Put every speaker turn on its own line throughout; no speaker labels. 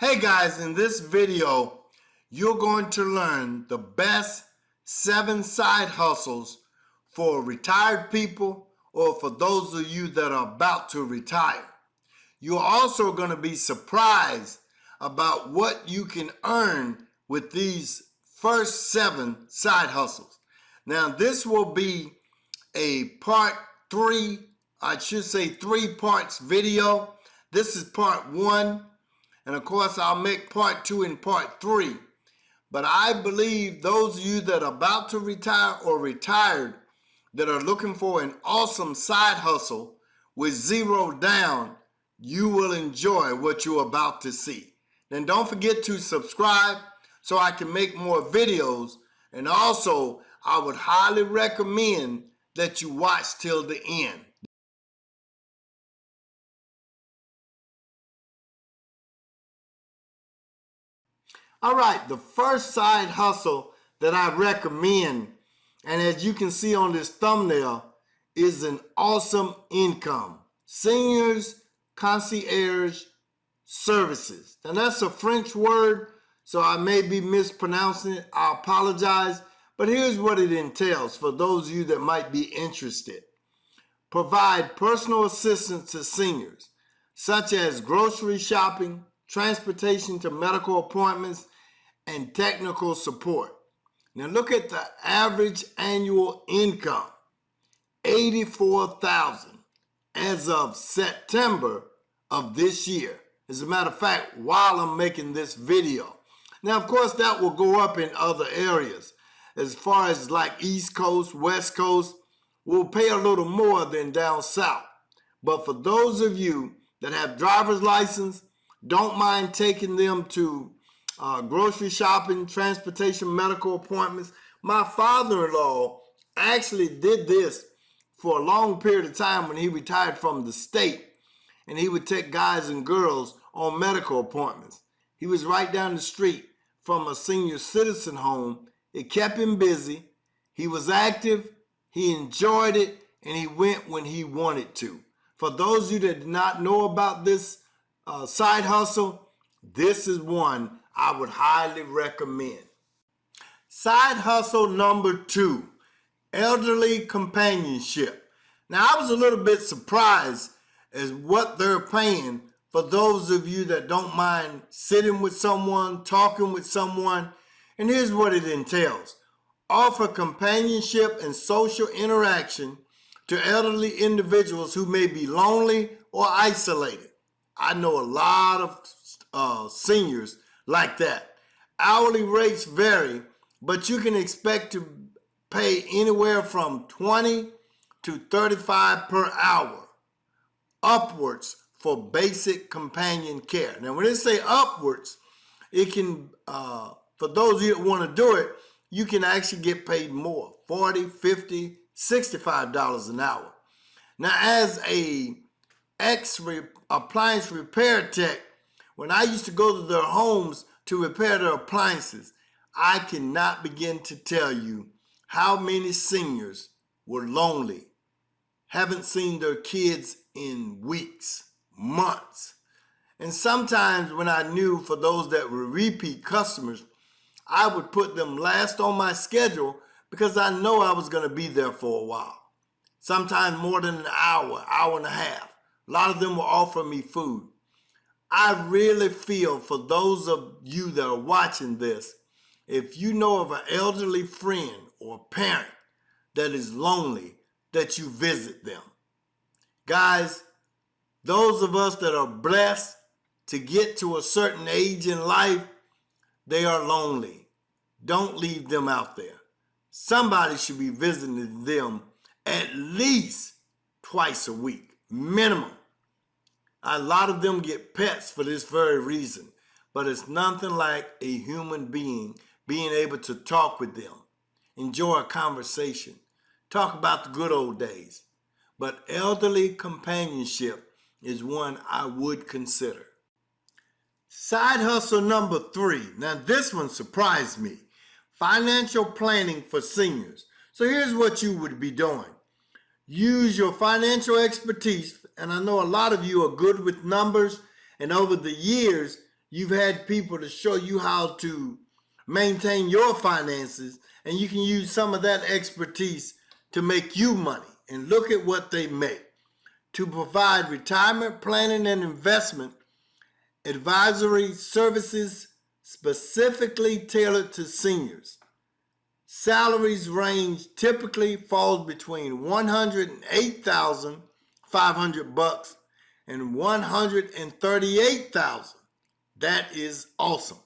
Hey guys, in this video, you're going to learn the best 7 side hustles for retired people or for those of you that are about to retire. You're also going to be surprised about what you can earn with these first 7 side hustles. Now, this will be a part 3, I should say 3 parts video. This is part 1. And of course, I'll make part 2 and part 3. But I believe those of you that are about to retire or retired that are looking for an awesome side hustle with zero down, you will enjoy what you're about to see. Then don't forget to subscribe so I can make more videos. And also, I would highly recommend that you watch till the end. All right, the first side hustle that I recommend, and as you can see on this thumbnail, is an awesome income. Seniors Concierge Services. Now that's a French word, so I may be mispronouncing it. I apologize, but here's what it entails for those of you that might be interested. Provide personal assistance to seniors, such as grocery shopping, transportation to medical appointments, and technical support. Now look at the average annual income, $84,000 as of September of this year. As a matter of fact, while I'm making this video. Now, of course, that will go up in other areas. As far as like East Coast, West Coast, we'll pay a little more than down south. But for those of you that have driver's license, don't mind taking them to grocery shopping, transportation, medical appointments. My father-in-law actually did this for a long period of time when he retired from the state, and he would take guys and girls on medical appointments. He was right down the street from a senior citizen home. It kept him busy. He was active. He enjoyed it, and he went when he wanted to. For those of you that did not know about this side hustle, this is one I would highly recommend. Side hustle number 2, elderly companionship. Now, I was a little bit surprised as what they're paying for those of you that don't mind sitting with someone, talking with someone. And here's what it entails. Offer companionship and social interaction to elderly individuals who may be lonely or isolated. I know a lot of seniors like that. Hourly rates vary, but you can expect to pay anywhere from $20 to $35 per hour, upwards for basic companion care. Now, when they say upwards, it can, for those of you that want to do it, you can actually get paid more, $40, $50, $65 an hour. Now, as a appliance repair tech, when I used to go to their homes to repair their appliances, I cannot begin to tell you how many seniors were lonely, haven't seen their kids in weeks, months. And sometimes when I knew for those that were repeat customers, I would put them last on my schedule because I know I was going to be there for a while. Sometimes more than an hour, hour and a half. A lot of them will offer me food. I really feel for those of you that are watching this, if you know of an elderly friend or parent that is lonely, that you visit them. Guys, those of us that are blessed to get to a certain age in life, they are lonely. Don't leave them out there. Somebody should be visiting them at least twice a week, minimum. A lot of them get pets for this very reason, but it's nothing like a human being able to talk with them, enjoy a conversation, talk about the good old days. But elderly companionship is one I would consider. Side hustle number 3. Now this one surprised me. Financial planning for seniors. So here's what you would be doing. Use your financial expertise, and I know a lot of you are good with numbers, and over the years, you've had people to show you how to maintain your finances, and you can use some of that expertise to make you money. And look at what they make. To provide retirement planning and investment advisory services specifically tailored to seniors. Salaries range typically falls between $108,500 and $138,000. That is awesome.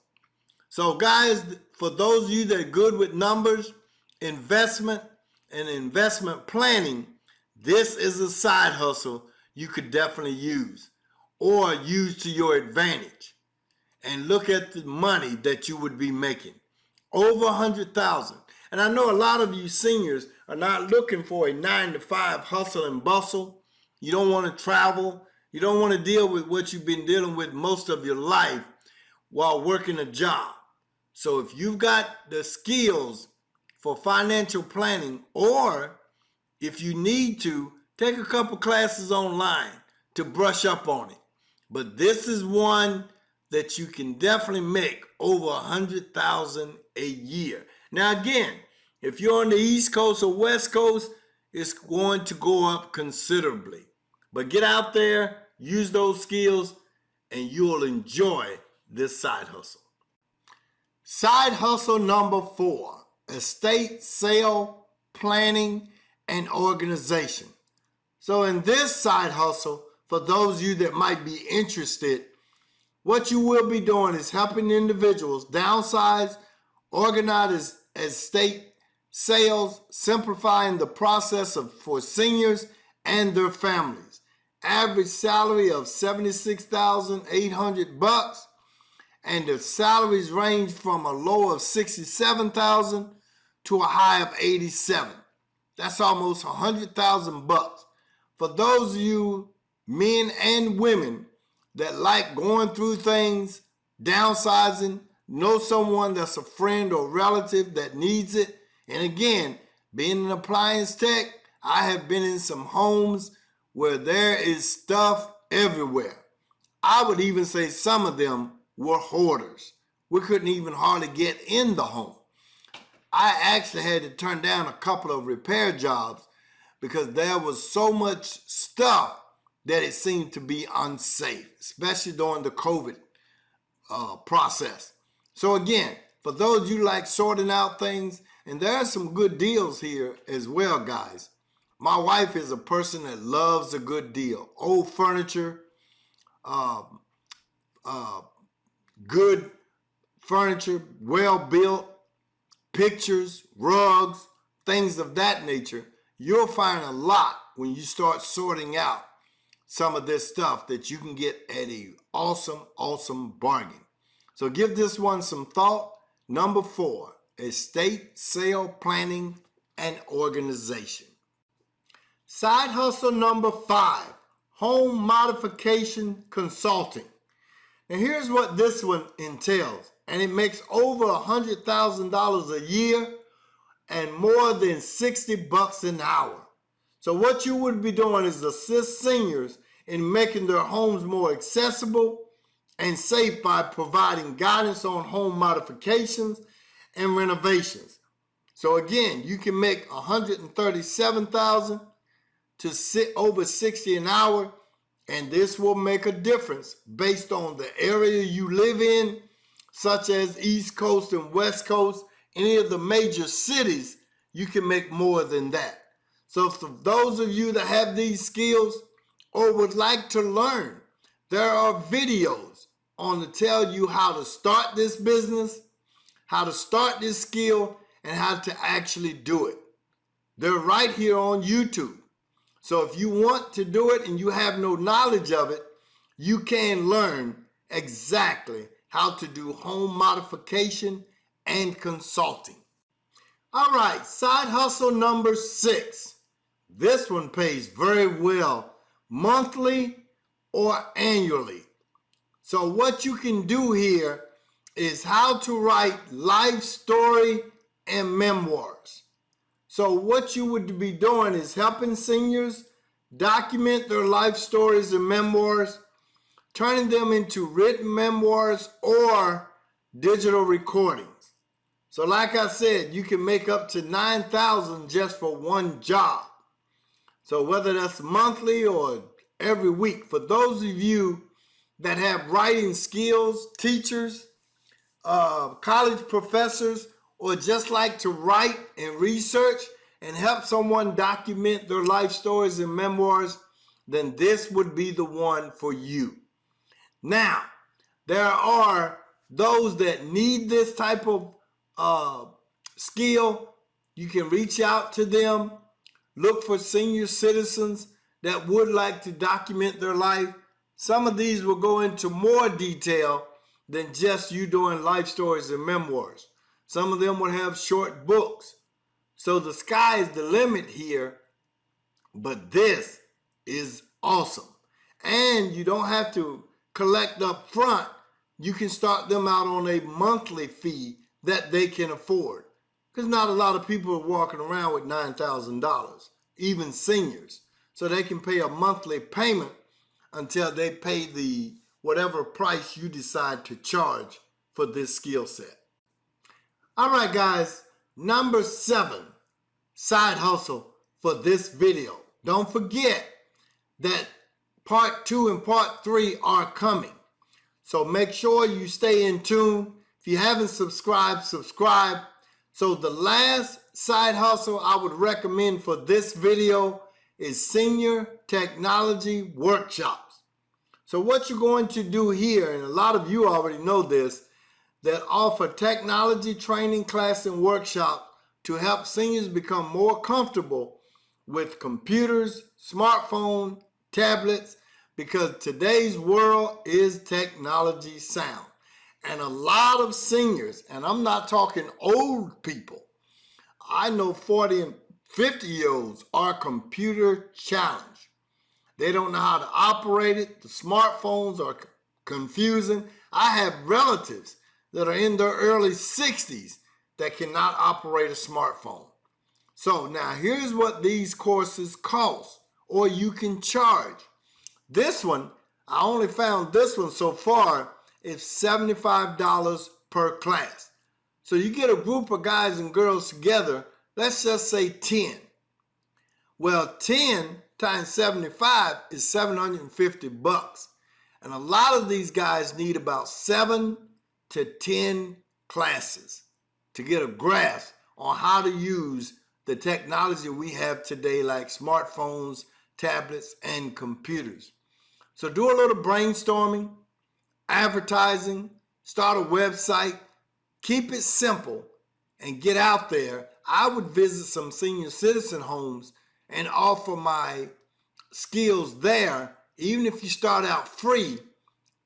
So guys, for those of you that are good with numbers, investment, and investment planning, this is a side hustle you could definitely use or use to your advantage. And look at the money that you would be making. Over $100,000. And I know a lot of you seniors are not looking for a 9-to-5 hustle and bustle. You don't want to travel. You don't want to deal with what you've been dealing with most of your life while working a job. So if you've got the skills for financial planning, or if you need to, take a couple classes online to brush up on it. But this is one that you can definitely make over $100,000 a year. Now again, if you're on the East Coast or West Coast, it's going to go up considerably. But get out there, use those skills, and you'll enjoy this side hustle. Side hustle number 4, estate sale planning and organization. So in this side hustle, for those of you that might be interested, what you will be doing is helping individuals downsize, organize estate sales, simplifying the process for seniors and their families. Average salary of $76,800, and the salaries range from a low of $67,000 to a high of $87,000. That's almost $100,000. For those of you men and women that like going through things, downsizing, know someone that's a friend or relative that needs it. And again, being an appliance tech, I have been in some homes where there is stuff everywhere. I would even say some of them were hoarders. We couldn't even hardly get in the home. I actually had to turn down a couple of repair jobs because there was so much stuff that it seemed to be unsafe, especially during the COVID process. So again, for those of you like sorting out things, and there are some good deals here as well, guys. My wife is a person that loves a good deal. Old furniture, good furniture, well built, pictures, rugs, things of that nature. You'll find a lot when you start sorting out some of this stuff that you can get at a awesome bargain. So give this one some thought. Number 4, estate sale planning and organization. Side hustle number 5, home modification consulting. Now here's what this one entails, and it makes over $100,000 a year and more than $60 an hour. So what you would be doing is assist seniors in making their homes more accessible and safe by providing guidance on home modifications and renovations. So again, you can make $137,000 to over $60 an hour, and this will make a difference based on the area you live in, such as East Coast and West Coast. Any of the major cities, you can make more than that. So for those of you that have these skills or would like to learn, there are videos on to tell you how to start this business, how to start this skill, and how to actually do it. They're right here on YouTube. So if you want to do it and you have no knowledge of it, you can learn exactly how to do home modification and consulting. All right, side hustle number 6. This one pays very well, monthly or annually. So what you can do here is how to write life story and memoirs. So what you would be doing is helping seniors document their life stories and memoirs turning them into written memoirs or digital recordings. So like I said, you can make up to $9,000 just for one job. So whether that's monthly or every week, for those of you that have writing skills, teachers, college professors, or just like to write and research and help someone document their life stories and memoirs, then this would be the one for you. Now, there are those that need this type of skill. You can reach out to them. Look for senior citizens that would like to document their life. Some of these will go into more detail than just you doing life stories and memoirs. Some of them will have short books. So the sky is the limit here, but this is awesome. And you don't have to collect up front. You can start them out on a monthly fee that they can afford. Because not a lot of people are walking around with $9,000, even seniors. So they can pay a monthly payment until they pay the whatever price you decide to charge for this skill set. All right, guys, number 7, side hustle for this video. Don't forget that part 2 and part 3 are coming. So make sure you stay in tune. If you haven't subscribed, subscribe. So the last side hustle I would recommend for this video is Senior Technology Workshops. So what you're going to do here, and a lot of you already know this, that offer technology training class and workshops to help seniors become more comfortable with computers, smartphones, tablets, because today's world is technology sound. And a lot of seniors, and I'm not talking old people, I know 40 and 50-year-olds are computer challenged. They don't know how to operate it. The smartphones are confusing. I have relatives that are in their early 60s that cannot operate a smartphone. So now here's what these courses cost, or you can charge. This one, I only found this one so far, is $75 per class. So you get a group of guys and girls together, let's just say 10. Well, 10 times 75 is $750. And a lot of these guys need about 7 to 10 classes to get a grasp on how to use the technology we have today, like smartphones, tablets, and computers. So do a little brainstorming, advertising, start a website, keep it simple, and get out there. I would visit some senior citizen homes and offer my skills there. Even if you start out free,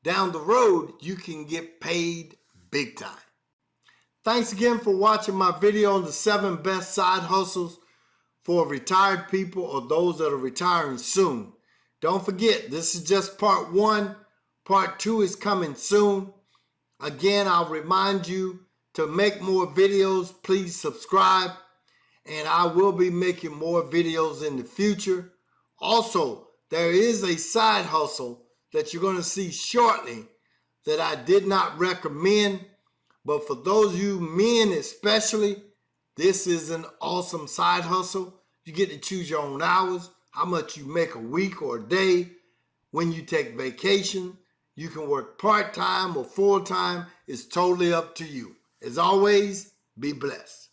down the road, you can get paid big time. Thanks again for watching my video on the 7 best side hustles for retired people or those that are retiring soon. Don't forget, this is just part 1. Part 2 is coming soon. Again, I'll remind you to make more videos. Please subscribe. And I will be making more videos in the future. Also, there is a side hustle that you're going to see shortly that I did not recommend. But for those of you men especially, this is an awesome side hustle. You get to choose your own hours, how much you make a week or a day. When you take vacation, you can work part-time or full-time. It's totally up to you. As always, be blessed.